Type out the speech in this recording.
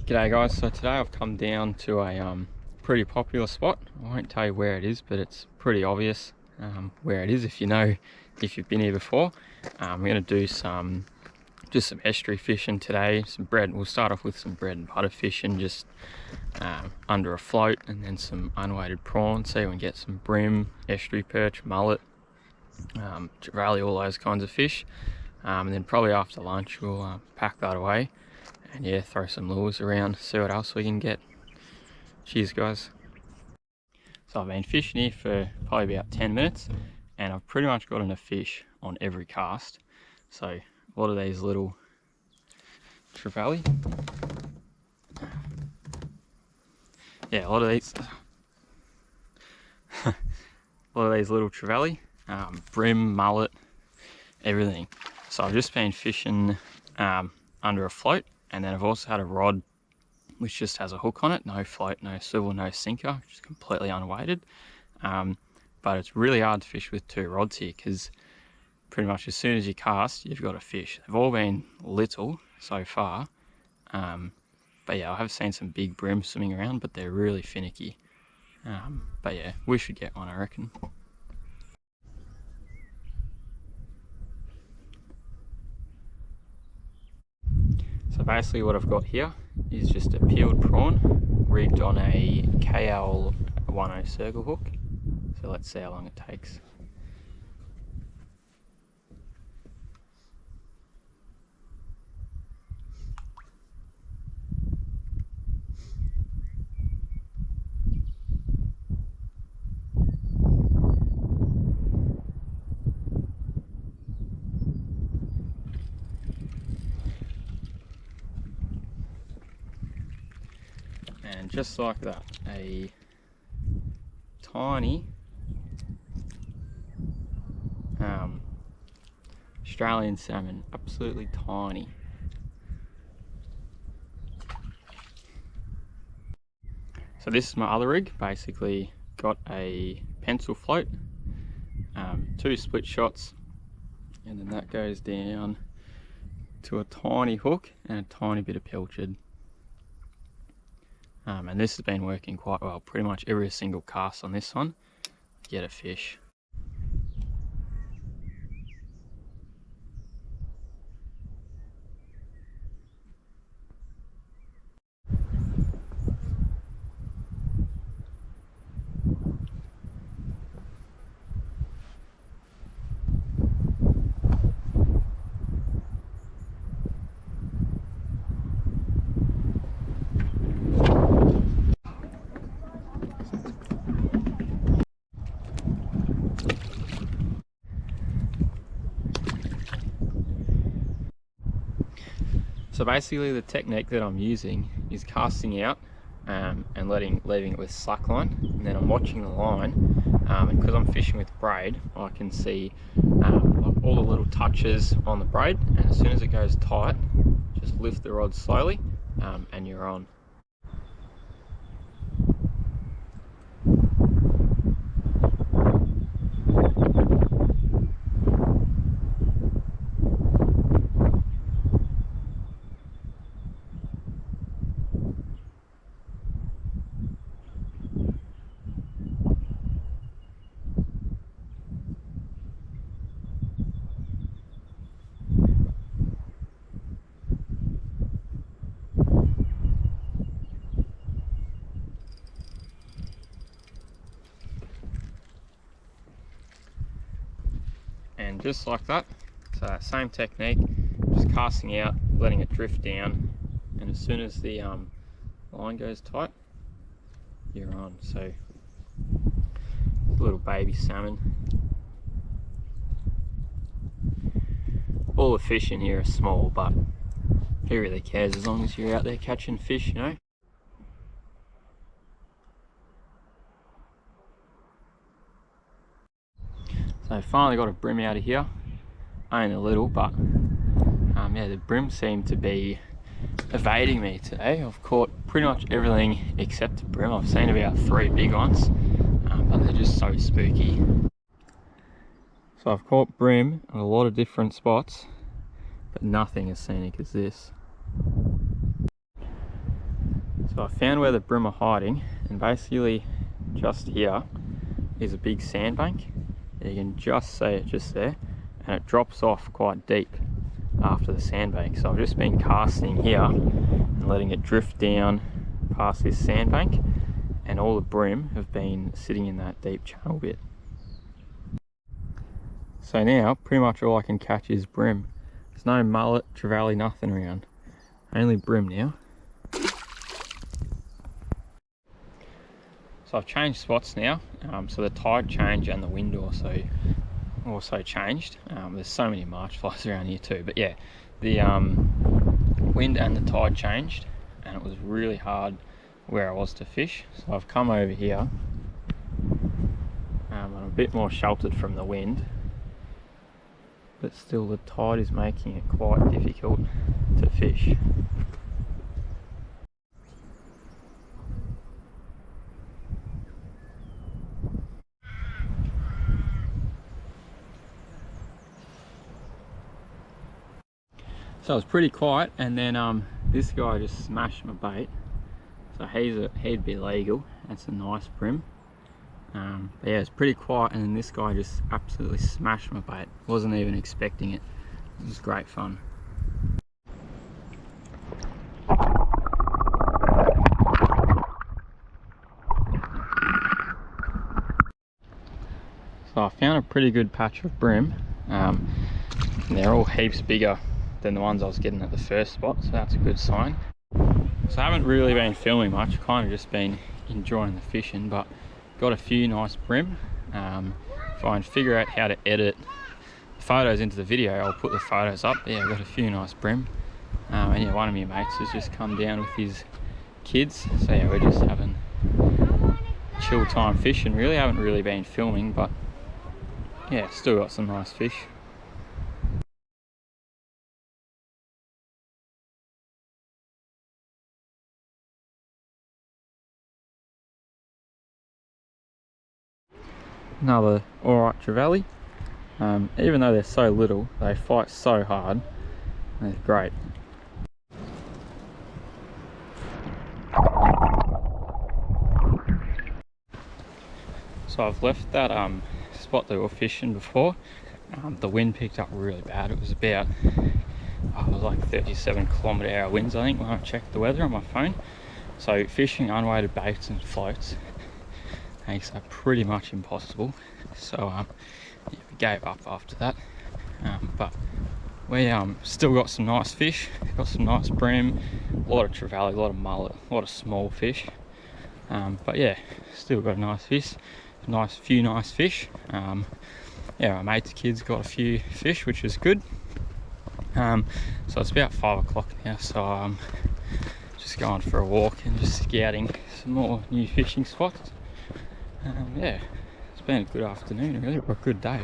G'day guys, so today I've come down to a pretty popular spot. I won't tell you where it is, but it's pretty obvious where it is if you've been here before. We're going to do just some estuary fishing today. We'll start off with some bread and butter fishing, just under a float, and then some unweighted prawns, so we can get some bream, estuary perch, mullet, trevally, all those kinds of fish. And then probably after lunch we'll pack that away and yeah, throw some lures around, see what else we can get. Cheers guys. So I've been fishing here for probably about 10 minutes and I've pretty much gotten a fish on every cast. So a lot of these little trevally, yeah, a lot of these little trevally, bream, mullet, everything. So I've just been fishing under a float, and then I've also had a rod which just has a hook on it, no float, no swivel, no sinker, just completely unweighted. But it's really hard to fish with two rods here because pretty much as soon as you cast, you've got a fish. They've all been little so far, but yeah, I have seen some big bream swimming around, but they're really finicky. But yeah, we should get one, I reckon. So basically what I've got here is just a peeled prawn rigged on a KL 10 circle hook. So let's see how long it takes. And just like that, a tiny Australian salmon, absolutely tiny. So this is my other rig, basically got a pencil float, 2 split shots, and then that goes down to a tiny hook and a tiny bit of pilchard. And this has been working quite well. Pretty much every single cast on this one, get a fish. So basically the technique that I'm using is casting out and leaving it with slack line, and then I'm watching the line, and because I'm fishing with braid, I can see like all the little touches on the braid, and as soon as it goes tight, just lift the rod slowly and you're on. And just like that, so that same technique, just casting out, letting it drift down, and as soon as the line goes tight, you're on. So little baby salmon. All the fish in here are small, but who really cares as long as you're out there catching fish, you know? So finally got a bream out of here, only a little, but yeah, the bream seem to be evading me today. I've caught pretty much everything except the bream. I've seen about 3 big ones, but they're just so spooky. So I've caught bream at a lot of different spots, but nothing as scenic as this. So I found where the bream are hiding, and basically just here is a big sandbank. You can just see it just there, and it drops off quite deep after the sandbank. So I've just been casting here and letting it drift down past this sandbank, and all the bream have been sitting in that deep channel bit. So now pretty much all I can catch is bream. There's no mullet, trevally, nothing around. Only bream now. So I've changed spots now, so the tide change and the wind also changed. There's so many marsh flies around here too, but yeah, the wind and the tide changed, and it was really hard where I was to fish. So I've come over here. I'm a bit more sheltered from the wind, but still the tide is making it quite difficult to fish. So it was pretty quiet, and then this guy just smashed my bait. So he'd be legal. That's a nice bream. But yeah, it's pretty quiet, and then this guy just absolutely smashed my bait. Wasn't even expecting it. It was great fun. So I found a pretty good patch of bream. They're all heaps bigger than the ones I was getting at the first spot, so that's a good sign. So I haven't really been filming much, kind of just been enjoying the fishing, but got a few nice bream. If I can figure out how to edit photos into the video, I'll put the photos up. Yeah, I've got a few nice bream. And yeah, one of my mates has just come down with his kids, so yeah, we're just having chill time fishing. Really haven't really been filming, but yeah, still got some nice fish. Another alright trevally. Even though they're so little, they fight so hard. They're great. So I've left that spot that we were fishing before. The wind picked up really bad. It was about, it was like 37 km/h winds, I think, when I checked the weather on my phone. So fishing unweighted baits and floats makes that pretty much impossible. So yeah, we gave up after that. But we still got some nice fish. Got some nice bream, a lot of trevally, a lot of mullet, a lot of small fish. But yeah, still got a nice fish. Few nice fish. Yeah, my mate's kids got a few fish, which is good. So it's about 5 o'clock now, so just going for a walk and just scouting some more new fishing spots. Yeah, it's been a good afternoon, really, or a good day.